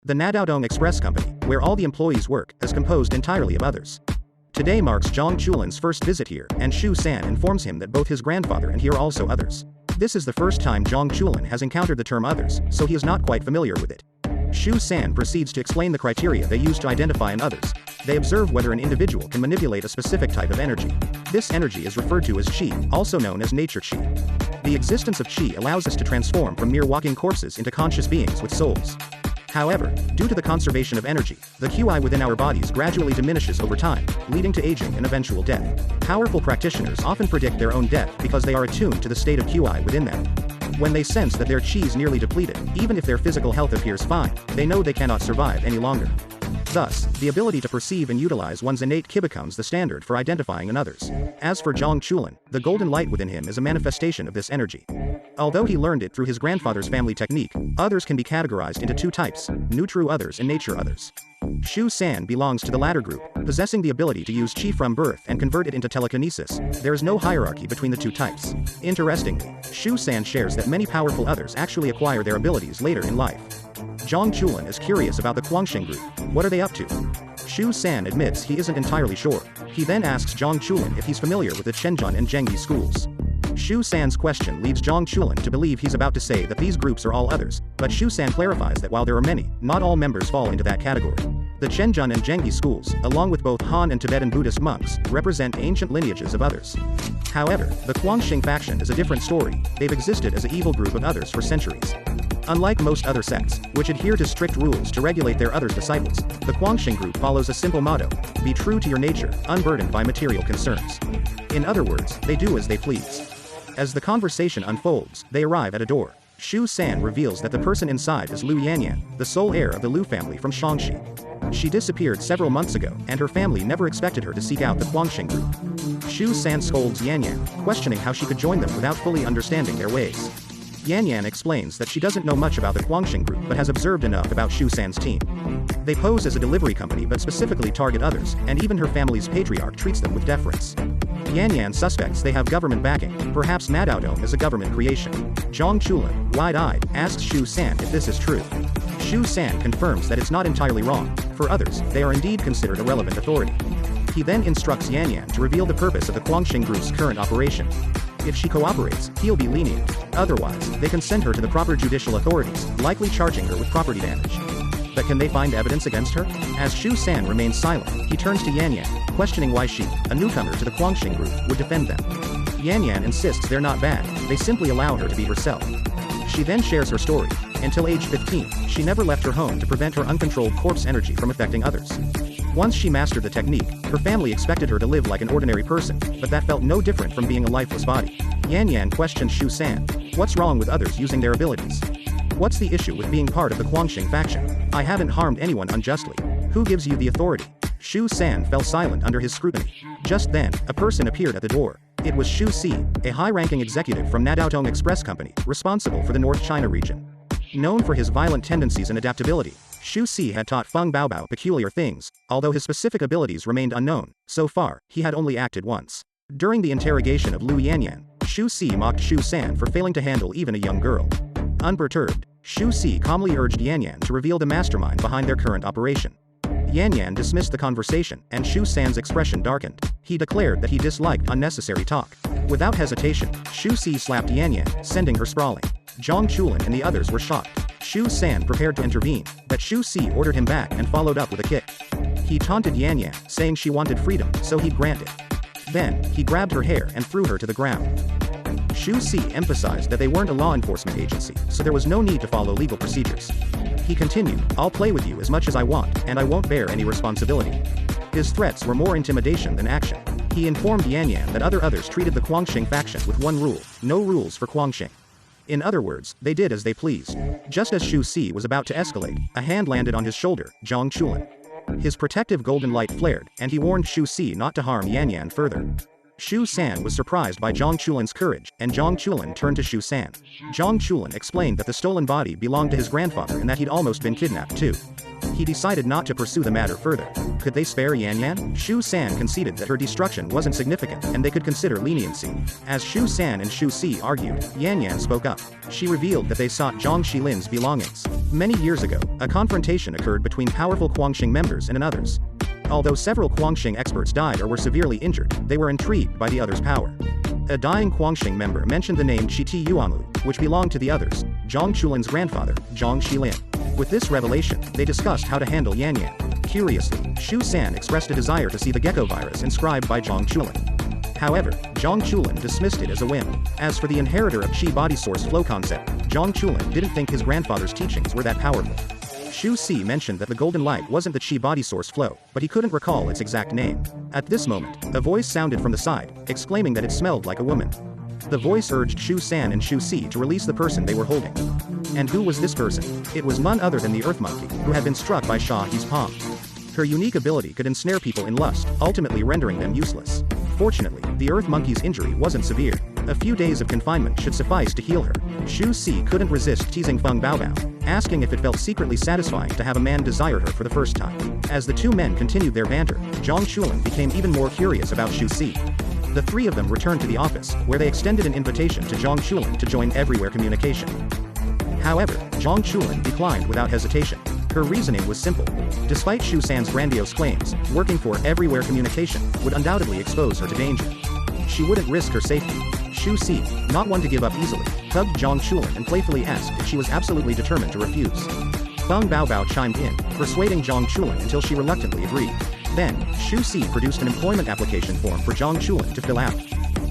The Nadaodong Express Company, where all the employees work, is composed entirely of others. Today marks Zhang Chulan's first visit here, and Shu San informs him that both his grandfather and he are also others. This is the first time Zhang Chulan has encountered the term others, so he is not quite familiar with it. Shu San proceeds to explain the criteria they use to identify an others. They observe whether an individual can manipulate a specific type of energy. This energy is referred to as qi, also known as nature qi. The existence of qi allows us to transform from mere walking corpses into conscious beings with souls. However, due to the conservation of energy, the qi within our bodies gradually diminishes over time, leading to aging and eventual death. Powerful practitioners often predict their own death because they are attuned to the state of qi within them. When they sense that their qi is nearly depleted, even if their physical health appears fine, they know they cannot survive any longer. Thus, the ability to perceive and utilize one's innate qi becomes the standard for identifying an others. As for Zhang Chulan, the golden light within him is a manifestation of this energy. Although he learned it through his grandfather's family technique, others can be categorized into two types: true others and nature others. Shu San belongs to the latter group, possessing the ability to use qi from birth and convert it into telekinesis. There is no hierarchy between the two types. Interestingly, Shu San shares that many powerful others actually acquire their abilities later in life. Zhang Chulan is curious about the Guangxing group. What are they up to? Shu San admits he isn't entirely sure. He then asks Zhang Chulan if he's familiar with the Shenzhen and Zhengyi schools. Shu San's question leads Zhang Chulan to believe he's about to say that these groups are all others, but Shu San clarifies that while there are many, not all members fall into that category. The Shenzhen and Zhengyi schools, along with both Han and Tibetan Buddhist monks, represent ancient lineages of others. However, the Guangxing faction is a different story. They've existed as an evil group of others for centuries. Unlike most other sects, which adhere to strict rules to regulate their others' disciples, the Guangxing group follows a simple motto: be true to your nature, unburdened by material concerns. In other words, they do as they please. As the conversation unfolds, they arrive at a door. Shu San reveals that the person inside is Liu Yanyan, the sole heir of the Liu family from Shaanxi. She disappeared several months ago, and her family never expected her to seek out the Guangxing group. Shu San scolds Yanyan, questioning how she could join them without fully understanding their ways. Yanyan explains that she doesn't know much about the Guangxing group but has observed enough about Shu San's team. They pose as a delivery company but specifically target others, and even her family's patriarch treats them with deference. Yanyan suspects they have government backing. Perhaps Nadaodong is a government creation. Zhang Chulan, wide-eyed, asks Shu San if this is true. Shu San confirms that it's not entirely wrong. For others, they are indeed considered a relevant authority. He then instructs Yanyan to reveal the purpose of the Guangxing group's current operation. If she cooperates, he'll be lenient. Otherwise, they can send her to the proper judicial authorities, likely charging her with property damage. But can they find evidence against her? As Shu San remains silent, he turns to Yanyan, questioning why she, a newcomer to the Guangxing group, would defend them. Yanyan insists they're not bad, they simply allow her to be herself. She then shares her story. Until age 15, she never left her home to prevent her uncontrolled corpse energy from affecting others. Once she mastered the technique, her family expected her to live like an ordinary person, but that felt no different from being a lifeless body. Yanyan questions Shu San. What's wrong with others using their abilities? What's the issue with being part of the Guangxing faction? I haven't harmed anyone unjustly. Who gives you the authority? Shu San fell silent under his scrutiny. Just then, a person appeared at the door. It was Shu Si, a high-ranking executive from Nadaodong Express Company, responsible for the North China region. Known for his violent tendencies and adaptability, Shu Si had taught Feng Baobao peculiar things, although his specific abilities remained unknown. So far, he had only acted once. During the interrogation of Liu Yanyan, Shu Si mocked Shu San for failing to handle even a young girl. Unperturbed, Shu Si calmly urged Yanyan to reveal the mastermind behind their current operation. Yanyan dismissed the conversation, and Shu San's expression darkened. He declared that he disliked unnecessary talk. Without hesitation, Shu Si slapped Yanyan, sending her sprawling. Zhang Chulan and the others were shocked. Shu San prepared to intervene, but Shu Si ordered him back and followed up with a kick. He taunted Yanyan, saying she wanted freedom, so he'd grant it. Then, he grabbed her hair and threw her to the ground. Shu Si emphasized that they weren't a law enforcement agency, so there was no need to follow legal procedures. He continued, I'll play with you as much as I want, and I won't bear any responsibility. His threats were more intimidation than action. He informed Yanyan that others treated the Guangxing faction with one rule: no rules for Guangxing. In other words, they did as they pleased. Just as Shu Si was about to escalate, a hand landed on his shoulder, Zhang Chulan. His protective golden light flared, and he warned Shu Si not to harm Yanyan further. Shu San was surprised by Zhang Chulan's courage, and Zhang Chulan turned to Shu San. Zhang Chulan explained that the stolen body belonged to his grandfather and that he'd almost been kidnapped too. He decided not to pursue the matter further. Could they spare Yanyan? Shu San conceded that her destruction wasn't significant, and they could consider leniency. As Shu San and Shu Si argued, Yanyan spoke up. She revealed that they sought Zhang Xilin's belongings. Many years ago, a confrontation occurred between powerful Guangxing members and others. Although several Guangxing experts died or were severely injured, they were intrigued by the others' power. A dying Guangxing member mentioned the name Qiti Yuanlu, which belonged to the others, Zhang Chulan's grandfather, Zhang Chulan. With this revelation, they discussed how to handle Yan Yan. Curiously, Shu San expressed a desire to see the gecko virus inscribed by Zhang Chulan. However, Zhang Chulan dismissed it as a whim. As for the inheritor of Qi body source flow concept, Zhang Chulan didn't think his grandfather's teachings were that powerful. Shu Si mentioned that the golden light wasn't the Qi body source flow, but he couldn't recall its exact name. At this moment, a voice sounded from the side, exclaiming that it smelled like a woman. The voice urged Shu San and Shu Si to release the person they were holding. And who was this person? It was none other than the Earth Monkey, who had been struck by Sha He's palm. Her unique ability could ensnare people in lust, ultimately rendering them useless. Fortunately, the Earth Monkey's injury wasn't severe. A few days of confinement should suffice to heal her. Shu Si couldn't resist teasing Feng Baobao, asking if it felt secretly satisfying to have a man desire her for the first time. As the two men continued their banter, Zhang Chulan became even more curious about Shu Si. The three of them returned to the office, where they extended an invitation to Zhang Chulan to join Everywhere Communication. However, Zhang Chulan declined without hesitation. Her reasoning was simple. Despite Shu San's grandiose claims, working for Everywhere Communication would undoubtedly expose her to danger. She wouldn't risk her safety. Shu Si, not one to give up easily, tugged Zhang Chulan and playfully asked if she was absolutely determined to refuse. Feng Baobao chimed in, persuading Zhang Chulan until she reluctantly agreed. Then, Shu Si produced an employment application form for Zhang Chulan to fill out.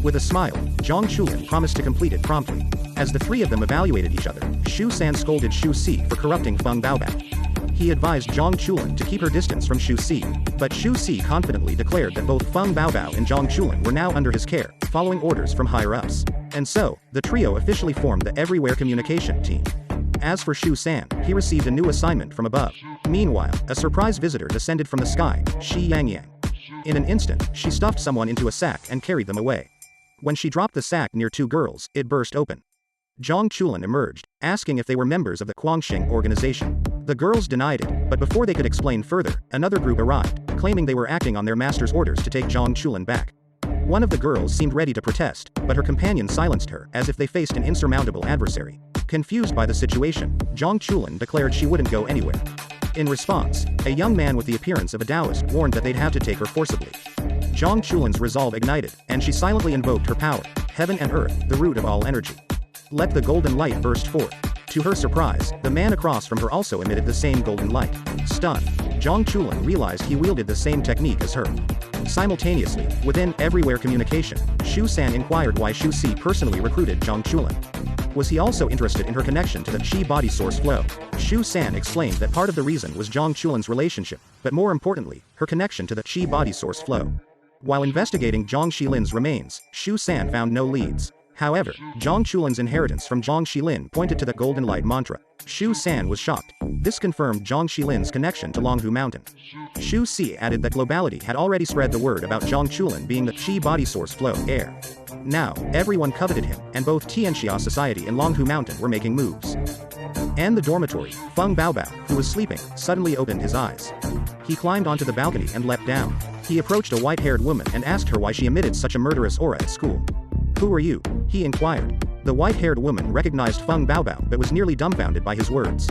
With a smile, Zhang Chulan promised to complete it promptly. As the three of them evaluated each other, Shu San scolded Shu Si for corrupting Feng Baobao. He advised Zhang Chulan to keep her distance from Shu Si, but Shu Si confidently declared that both Feng Baobao and Zhang Chulan were now under his care, following orders from higher-ups. And so, the trio officially formed the Everywhere Communication team. As for Shu San, he received a new assignment from above. Meanwhile, a surprise visitor descended from the sky, Shi Yangyang. In an instant, she stuffed someone into a sack and carried them away. When she dropped the sack near two girls, it burst open. Zhang Chulan emerged, asking if they were members of the Guangxing organization. The girls denied it, but before they could explain further, another group arrived, claiming they were acting on their master's orders to take Zhang Chulan back. One of the girls seemed ready to protest, but her companion silenced her as if they faced an insurmountable adversary. Confused by the situation, Zhang Chulan declared she wouldn't go anywhere. In response, a young man with the appearance of a Taoist warned that they'd have to take her forcibly. Zhang Chulan's resolve ignited, and she silently invoked her power, heaven and earth, the root of all energy. Let the golden light burst forth. To her surprise, the man across from her also emitted the same golden light. Stunned, Zhang Chulan realized he wielded the same technique as her. Simultaneously, within Everywhere Communication, Shu San inquired why Shu Si personally recruited Zhang Chulan. Was he also interested in her connection to the Qi body source flow? Shu San explained that part of the reason was Zhang Chulan's relationship, but more importantly, her connection to the Qi body source flow. While investigating Zhang Xilin's remains, Shu San found no leads. However, Zhang Chulan's inheritance from Zhang Xilin pointed to the Golden Light mantra. Shu San was shocked. This confirmed Zhang Xilin's connection to Longhu Mountain. Shu Si added that globality had already spread the word about Zhang Chulan being the Qi body source flow heir. Now, everyone coveted him, and both Tianxia Society and Longhu Mountain were making moves. In the dormitory, Feng Baobao, who was sleeping, suddenly opened his eyes. He climbed onto the balcony and leapt down. He approached a white-haired woman and asked her why she emitted such a murderous aura at school. "Who are you?" he inquired. The white-haired woman recognized Feng Baobao but was nearly dumbfounded by his words.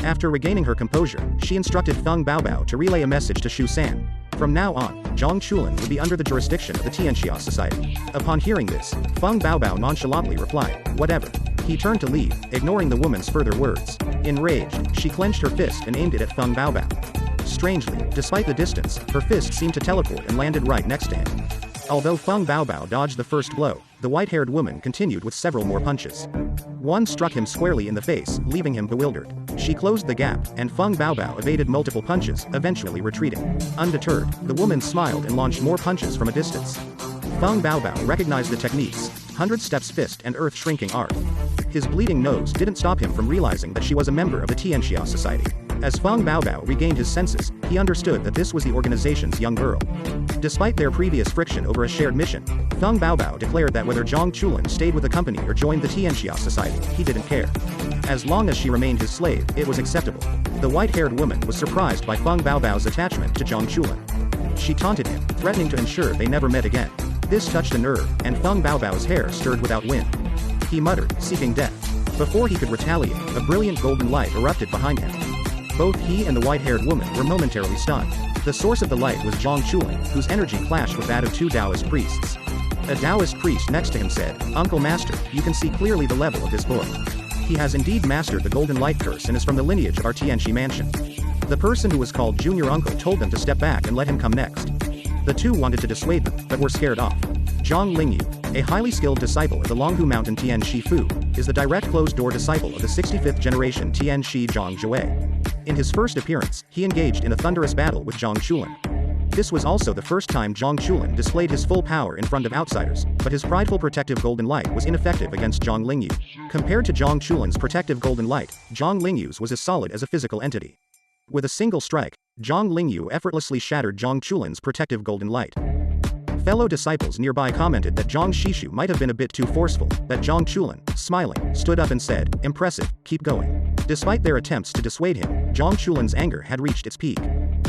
After regaining her composure, she instructed Feng Baobao to relay a message to Shu San. From now on, Zhang Chulan would be under the jurisdiction of the Tianxia Society. Upon hearing this, Feng Baobao nonchalantly replied, "Whatever." He turned to leave, ignoring the woman's further words. Enraged, she clenched her fist and aimed it at Feng Baobao. Strangely, despite the distance, her fist seemed to teleport and landed right next to him. Although Feng Baobao dodged the first blow, the white-haired woman continued with several more punches. One struck him squarely in the face, leaving him bewildered. She closed the gap, and Feng Baobao evaded multiple punches, eventually retreating. Undeterred, the woman smiled and launched more punches from a distance. Feng Baobao recognized the techniques, 100 Steps Fist and Earth Shrinking Art. His bleeding nose didn't stop him from realizing that she was a member of the Tianxia Society. As Feng Baobao regained his senses, he understood that this was the organization's young girl. Despite their previous friction over a shared mission, Feng Baobao declared that whether Zhang Chulan stayed with the company or joined the Tianxia Society, he didn't care. As long as she remained his slave, it was acceptable. The white-haired woman was surprised by Feng Baobao's attachment to Zhang Chulan. She taunted him, threatening to ensure they never met again. This touched a nerve, and Feng Baobao's hair stirred without wind. He muttered, seeking death. Before he could retaliate, a brilliant golden light erupted behind him. Both he and the white-haired woman were momentarily stunned. The source of the light was Zhang Chulan, whose energy clashed with that of two Taoist priests. A Taoist priest next to him said, "Uncle Master, you can see clearly the level of this boy. He has indeed mastered the golden light curse and is from the lineage of our Tianxi mansion." The person who was called Junior Uncle told them to step back and let him come next. The two wanted to dissuade them, but were scared off. Zhang Lingyu, a highly skilled disciple of the Longhu Mountain Tianxi Fu, is the direct closed-door disciple of the 65th generation Tianxi Zhang Zhuwei. In his first appearance, he engaged in a thunderous battle with Zhang Chulan. This was also the first time Zhang Chulan displayed his full power in front of outsiders, but his prideful protective golden light was ineffective against Zhang Lingyu. Compared to Zhang Chulan's protective golden light, Zhang Lingyu's was as solid as a physical entity. With a single strike, Zhang Lingyu effortlessly shattered Zhang Chulan's protective golden light. Fellow disciples nearby commented that Zhang Shishu might have been a bit too forceful, that Zhang Chulan, smiling, stood up and said, "Impressive, keep going." Despite their attempts to dissuade him, Zhang Chulan's anger had reached its peak.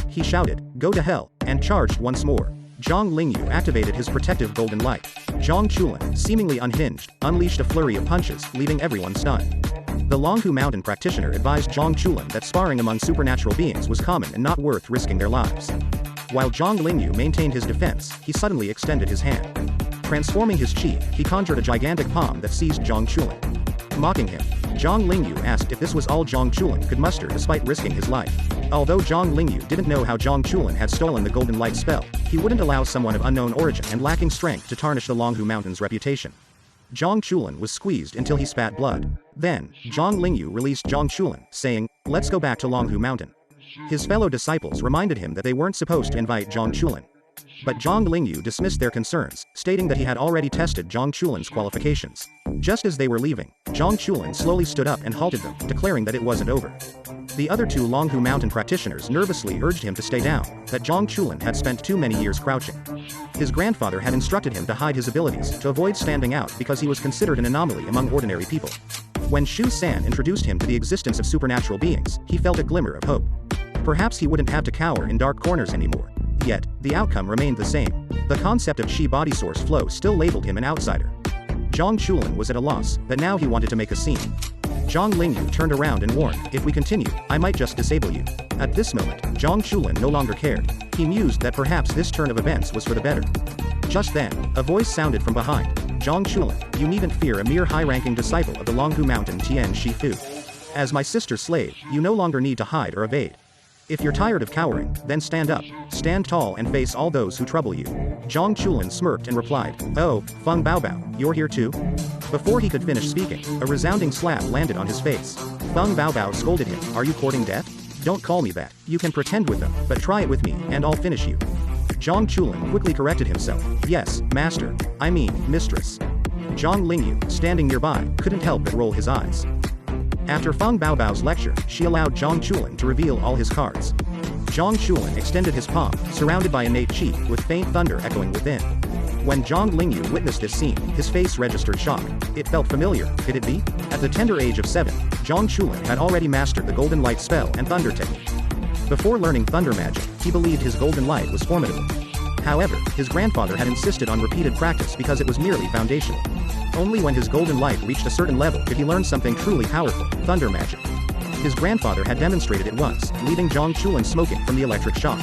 He shouted, "Go to hell," and charged once more. Zhang Lingyu activated his protective golden light. Zhang Chulan, seemingly unhinged, unleashed a flurry of punches, leaving everyone stunned. The Longhu Mountain practitioner advised Zhang Chulan that sparring among supernatural beings was common and not worth risking their lives. While Zhang Lingyu maintained his defense, he suddenly extended his hand. Transforming his chi, he conjured a gigantic palm that seized Zhang Chulan. Mocking him, Zhang Lingyu asked if this was all Zhang Chulan could muster despite risking his life. Although Zhang Lingyu didn't know how Zhang Chulan had stolen the golden light spell, he wouldn't allow someone of unknown origin and lacking strength to tarnish the Longhu Mountain's reputation. Zhang Chulan was squeezed until he spat blood. Then, Zhang Lingyu released Zhang Chulan, saying, "Let's go back to Longhu Mountain." His fellow disciples reminded him that they weren't supposed to invite Zhang Chulan. But Zhang Lingyu dismissed their concerns, stating that he had already tested Zhang Chulan's qualifications. Just as they were leaving, Zhang Chulan slowly stood up and halted them, declaring that it wasn't over. The other two Longhu Mountain practitioners nervously urged him to stay down, that Zhang Chulan had spent too many years crouching. His grandfather had instructed him to hide his abilities, to avoid standing out because he was considered an anomaly among ordinary people. When Shu San introduced him to the existence of supernatural beings, he felt a glimmer of hope. Perhaps he wouldn't have to cower in dark corners anymore. Yet, the outcome remained the same. The concept of Qi body source flow still labeled him an outsider. Zhang Chulan was at a loss, but now he wanted to make a scene. Zhang Lingyu turned around and warned, "If we continue, I might just disable you." At this moment, Zhang Chulan no longer cared. He mused that perhaps this turn of events was for the better. Just then, a voice sounded from behind. "Zhang Chulan, you needn't fear a mere high-ranking disciple of the Longhu Mountain Tian Shifu. As my sister's slave, you no longer need to hide or evade. If you're tired of cowering, then stand up, stand tall and face all those who trouble you." Zhang Chulan smirked and replied, "Oh, Feng Baobao, you're here too?" Before he could finish speaking, a resounding slap landed on his face. Feng Baobao scolded him, "Are you courting death? Don't call me that. You can pretend with them, but try it with me, and I'll finish you." Zhang Chulan quickly corrected himself, "Yes, master. I mean, mistress." Zhang Lingyu, standing nearby, couldn't help but roll his eyes. After Feng Baobao's lecture, she allowed Zhang Chulan to reveal all his cards. Zhang Chulan extended his palm, surrounded by innate chi, with faint thunder echoing within. When Zhang Lingyu witnessed this scene, his face registered shock. It felt familiar, could it be? At the tender age of 7, Zhang Chulan had already mastered the golden light spell and thunder technique. Before learning thunder magic, he believed his golden light was formidable. However, his grandfather had insisted on repeated practice because it was merely foundational. Only when his golden light reached a certain level could he learn something truly powerful, thunder magic. His grandfather had demonstrated it once, leaving Zhang Chulan smoking from the electric shock.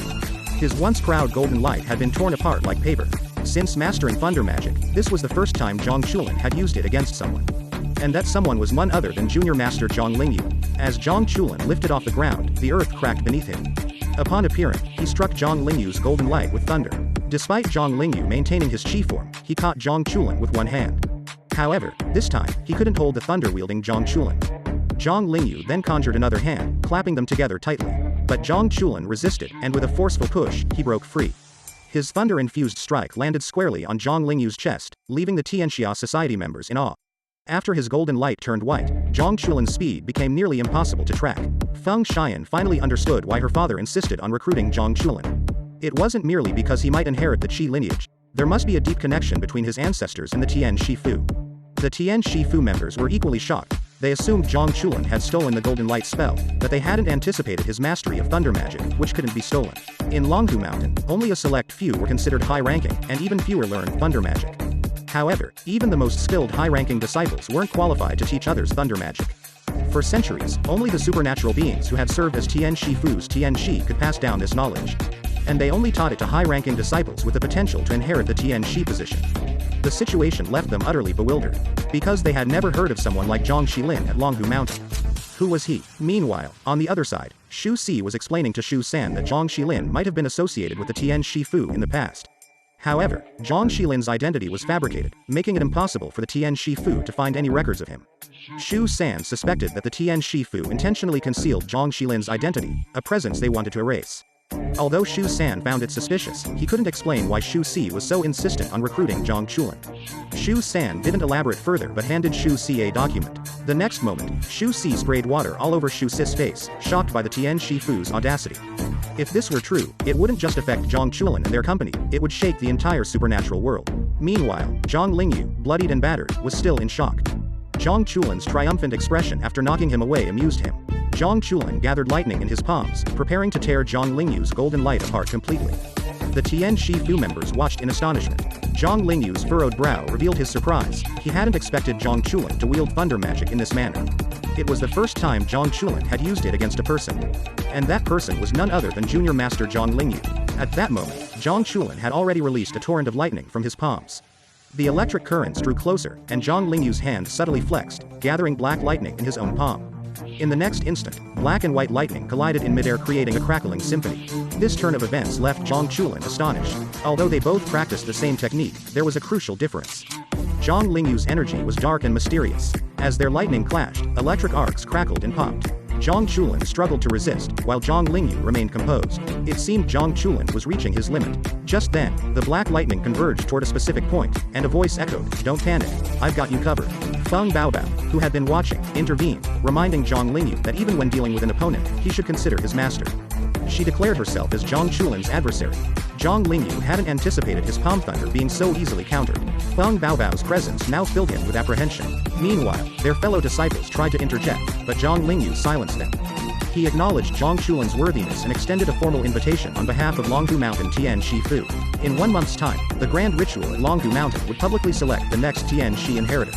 His once proud golden light had been torn apart like paper. Since mastering thunder magic, this was the first time Zhang Chulan had used it against someone. And that someone was none other than Junior Master Zhang Lingyu. As Zhang Chulan lifted off the ground, the earth cracked beneath him. Upon appearing, he struck Zhang Lingyu's golden light with thunder. Despite Zhang Lingyu maintaining his chi form, he caught Zhang Chulan with one hand. However, this time, he couldn't hold the thunder-wielding Zhang Chulan. Zhang Lingyu then conjured another hand, clapping them together tightly. But Zhang Chulan resisted, and with a forceful push, he broke free. His thunder-infused strike landed squarely on Zhang Lingyu's chest, leaving the Tianxia Society members in awe. After his golden light turned white, Zhang Chulan's speed became nearly impossible to track. Feng Xian finally understood why her father insisted on recruiting Zhang Chulan. It wasn't merely because he might inherit the Qi lineage. There must be a deep connection between his ancestors and the Tian Shifu. The Tian Shifu members were equally shocked. They assumed Zhang Chulan had stolen the golden light spell, but they hadn't anticipated his mastery of thunder magic, which couldn't be stolen. In Longhu Mountain, only a select few were considered high-ranking, and even fewer learned thunder magic. However, even the most skilled high-ranking disciples weren't qualified to teach others thunder magic. For centuries, only the supernatural beings who had served as Tian Shifu's Tian Shi could pass down this knowledge. And they only taught it to high-ranking disciples with the potential to inherit the Tian Shi position. The situation left them utterly bewildered, because they had never heard of someone like Zhang Chulan at Longhu Mountain. Who was he? Meanwhile, on the other side, Shu Si was explaining to Shu San that Zhang Chulan might have been associated with the Tian Shifu in the past. However, Zhang Chulan's identity was fabricated, making it impossible for the Tian Shifu to find any records of him. Shu San suspected that the Tian Shifu intentionally concealed Zhang Chulan's identity, a presence they wanted to erase. Although Shu San found it suspicious, he couldn't explain why Shu Si was so insistent on recruiting Zhang Chulan. Shu San didn't elaborate further but handed Shu Si a document. The next moment, Shu Si sprayed water all over Shu Si's face, shocked by the Tian Shifu's audacity. If this were true, it wouldn't just affect Zhang Chulan and their company, it would shake the entire supernatural world. Meanwhile, Zhang Lingyu, bloodied and battered, was still in shock. Zhang Chulan's triumphant expression after knocking him away amused him. Zhang Chulan gathered lightning in his palms, preparing to tear Zhang Lingyu's golden light apart completely. The Tian Shifu members watched in astonishment. Zhang Lingyu's furrowed brow revealed his surprise. He hadn't expected Zhang Chulan to wield thunder magic in this manner. It was the first time Zhang Chulan had used it against a person. And that person was none other than Junior Master Zhang Lingyu. At that moment, Zhang Chulan had already released a torrent of lightning from his palms. The electric currents drew closer, and Zhang Lingyu's hand subtly flexed, gathering black lightning in his own palm. In the next instant, black and white lightning collided in midair, creating a crackling symphony. This turn of events left Zhang Chulan astonished. Although they both practiced the same technique, there was a crucial difference. Zhang Lingyu's energy was dark and mysterious. As their lightning clashed, electric arcs crackled and popped. Zhang Chulan struggled to resist, while Zhang Lingyu remained composed. It seemed Zhang Chulan was reaching his limit. Just then, the black lightning converged toward a specific point, and a voice echoed, "Don't panic, I've got you covered." Feng Baobao, who had been watching, intervened, reminding Zhang Lingyu that even when dealing with an opponent, he should consider his master. She declared herself as Zhang Chulan's adversary. Zhang Lingyu hadn't anticipated his palm thunder being so easily countered. Feng Baobao's presence now filled him with apprehension. Meanwhile, their fellow disciples tried to interject, but Zhang Lingyu silenced them. He acknowledged Zhang Chulan's worthiness and extended a formal invitation on behalf of Longhu Mountain Tian Shifu. In 1 month's time, the grand ritual at Longhu Mountain would publicly select the next Tian Shi inheritor.